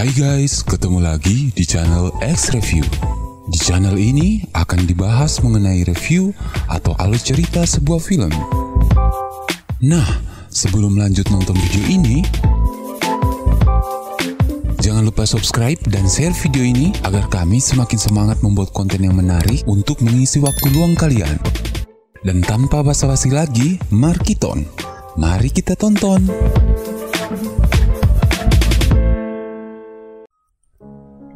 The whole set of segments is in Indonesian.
Hai guys, ketemu lagi di channel X Review. Di channel ini akan dibahas mengenai review atau alur cerita sebuah film. Nah, sebelum lanjut nonton video ini, jangan lupa subscribe dan share video ini agar kami semakin semangat membuat konten yang menarik untuk mengisi waktu luang kalian. Dan tanpa basa-basi lagi, mari kita tonton.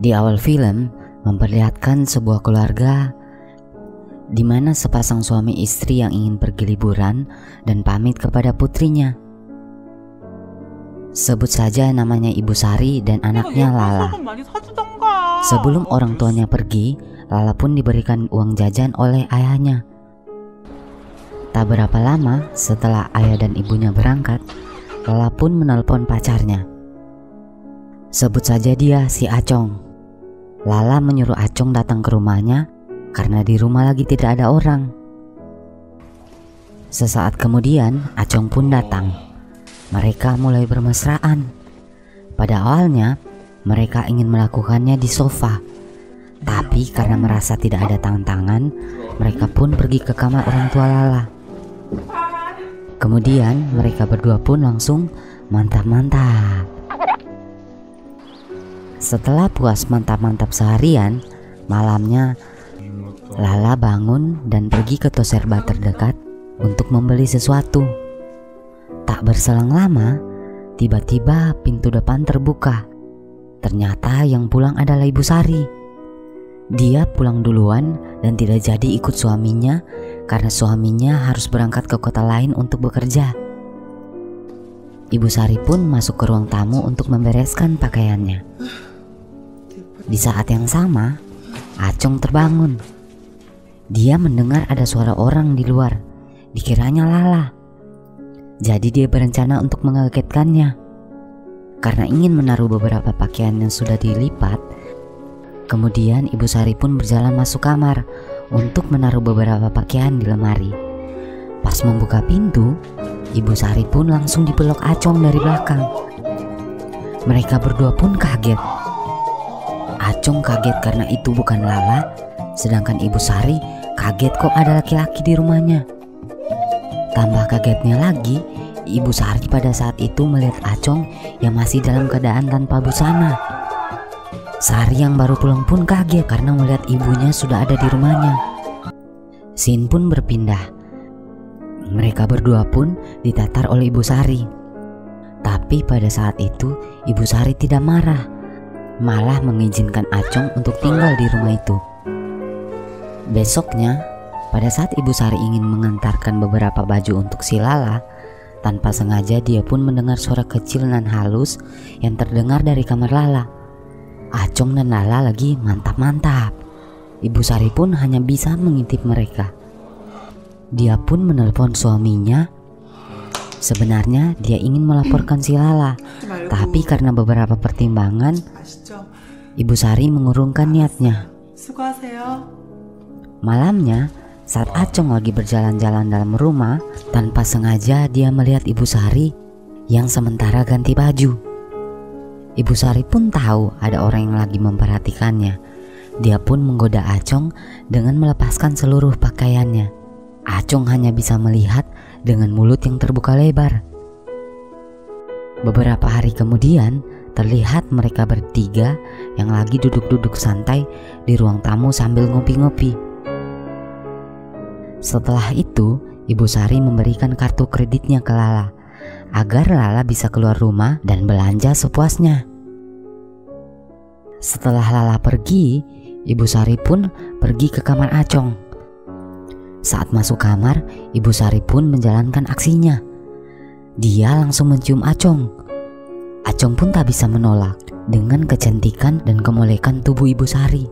Di awal film memperlihatkan sebuah keluarga di mana sepasang suami istri yang ingin pergi liburan dan pamit kepada putrinya. Sebut saja namanya Ibu Sari dan anaknya Lala. Sebelum orang tuanya pergi, Lala pun diberikan uang jajan oleh ayahnya. Tak berapa lama setelah ayah dan ibunya berangkat, Lala pun menelpon pacarnya. Sebut saja dia si Acong. Lala menyuruh Acong datang ke rumahnya karena di rumah lagi tidak ada orang. Sesaat kemudian Acong pun datang. Mereka mulai bermesraan. Pada awalnya mereka ingin melakukannya di sofa, tapi karena merasa tidak ada tantangan, mereka pun pergi ke kamar orang tua Lala. Kemudian mereka berdua pun langsung mantap-mantap. Setelah puas mantap-mantap seharian, malamnya Lala bangun dan pergi ke toko serba terdekat untuk membeli sesuatu. Tak berselang lama, tiba-tiba pintu depan terbuka. Ternyata yang pulang adalah Ibu Sari. Dia pulang duluan dan tidak jadi ikut suaminya karena suaminya harus berangkat ke kota lain untuk bekerja. Ibu Sari pun masuk ke ruang tamu untuk membereskan pakaiannya. Di saat yang sama, Acong terbangun. Dia mendengar ada suara orang di luar, dikiranya Lala. Jadi dia berencana untuk mengagetkannya. Karena ingin menaruh beberapa pakaian yang sudah dilipat, kemudian Ibu Sari pun berjalan masuk kamar untuk menaruh beberapa pakaian di lemari. Pas membuka pintu, Ibu Sari pun langsung dipeluk Acong dari belakang. Mereka berdua pun kaget. Acong kaget karena itu bukan Lala, sedangkan Ibu Sari kaget kok ada laki-laki di rumahnya. Tambah kagetnya lagi, Ibu Sari pada saat itu melihat Acong yang masih dalam keadaan tanpa busana. Sari yang baru pulang pun kaget karena melihat ibunya sudah ada di rumahnya. Scene pun berpindah. Mereka berdua pun ditatar oleh Ibu Sari. Tapi pada saat itu Ibu Sari tidak marah, malah mengizinkan Acong untuk tinggal di rumah itu. Besoknya, pada saat Ibu Sari ingin mengantarkan beberapa baju untuk si Lala, tanpa sengaja dia pun mendengar suara kecil nan halus yang terdengar dari kamar Lala. Acong dan Lala lagi mantap-mantap. Ibu Sari pun hanya bisa mengintip mereka. Dia pun menelpon suaminya. Sebenarnya dia ingin melaporkan si Lala, tapi karena beberapa pertimbangan, Ibu Sari mengurungkan niatnya. Malamnya, saat Acong lagi berjalan-jalan dalam rumah, tanpa sengaja dia melihat Ibu Sari yang sementara ganti baju. Ibu Sari pun tahu ada orang yang lagi memperhatikannya. Dia pun menggoda Acong dengan melepaskan seluruh pakaiannya. Acong hanya bisa melihat dengan mulut yang terbuka lebar. Beberapa hari kemudian, terlihat mereka bertiga yang lagi duduk-duduk santai di ruang tamu sambil ngopi-ngopi. Setelah itu, Ibu Sari memberikan kartu kreditnya ke Lala agar Lala bisa keluar rumah dan belanja sepuasnya. Setelah Lala pergi, Ibu Sari pun pergi ke kamar Acong. Saat masuk kamar, Ibu Sari pun menjalankan aksinya. Dia langsung mencium Acong. Acong pun tak bisa menolak dengan kecantikan dan kemolekan tubuh Ibu Sari.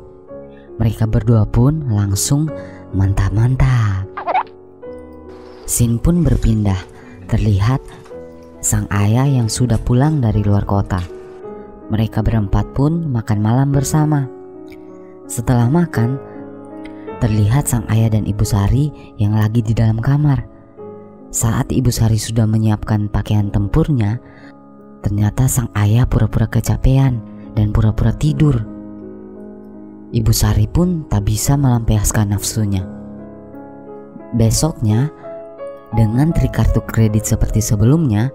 Mereka berdua pun langsung mantap-mantap. Scene pun berpindah. Terlihat sang ayah yang sudah pulang dari luar kota. Mereka berempat pun makan malam bersama. Setelah makan, terlihat sang ayah dan Ibu Sari yang lagi di dalam kamar. Saat Ibu Sari sudah menyiapkan pakaian tempurnya, ternyata sang ayah pura-pura kecapean dan pura-pura tidur. Ibu Sari pun tak bisa melampiaskan nafsunya. Besoknya, dengan trik kartu kredit seperti sebelumnya,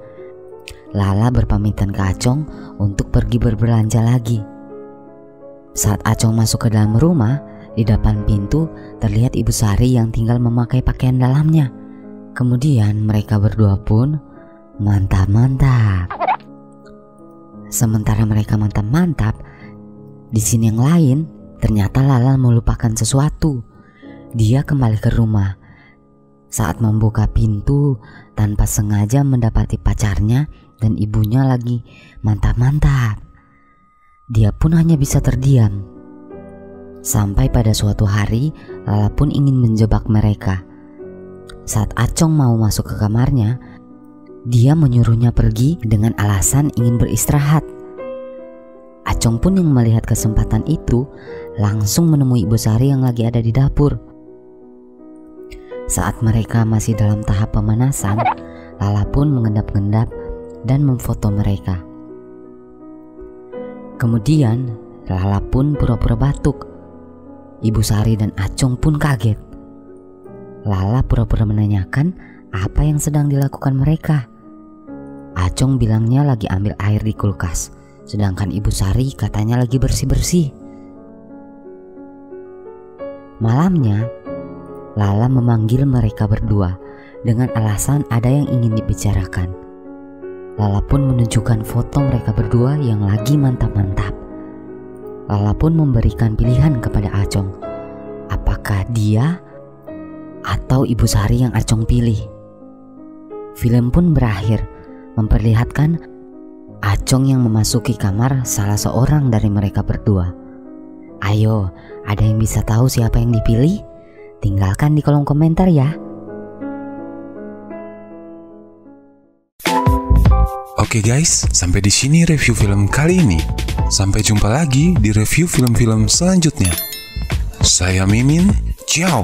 Lala berpamitan ke Acong untuk pergi berbelanja lagi. Saat Acong masuk ke dalam rumah, di depan pintu terlihat Ibu Sari yang tinggal memakai pakaian dalamnya. Kemudian mereka berdua pun mantap-mantap. Sementara mereka mantap-mantap, di sini yang lain ternyata Lala melupakan sesuatu. Dia kembali ke rumah. Saat membuka pintu, tanpa sengaja mendapati pacarnya dan ibunya lagi mantap-mantap. Dia pun hanya bisa terdiam. Sampai pada suatu hari, Lala pun ingin menjebak mereka. Saat Acong mau masuk ke kamarnya, dia menyuruhnya pergi dengan alasan ingin beristirahat. Acong pun yang melihat kesempatan itu langsung menemui Ibu Sari yang lagi ada di dapur. Saat mereka masih dalam tahap pemanasan, Lala pun mengendap-endap dan memfoto mereka. Kemudian Lala pun pura-pura batuk. Ibu Sari dan Acong pun kaget. Lala pura-pura menanyakan apa yang sedang dilakukan mereka. Acong bilangnya lagi ambil air di kulkas, sedangkan Ibu Sari katanya lagi bersih-bersih. Malamnya, Lala memanggil mereka berdua dengan alasan ada yang ingin dibicarakan. Lala pun menunjukkan foto mereka berdua yang lagi mantap-mantap. Lala pun memberikan pilihan kepada Acong, apakah dia atau Ibu Sari yang Acong pilih. Film pun berakhir memperlihatkan Acong yang memasuki kamar salah seorang dari mereka berdua. Ayo, ada yang bisa tahu siapa yang dipilih? Tinggalkan di kolom komentar ya. Oke guys, sampai di sini review film kali ini. Sampai jumpa lagi di review film-film selanjutnya. Saya Mimin, ciao.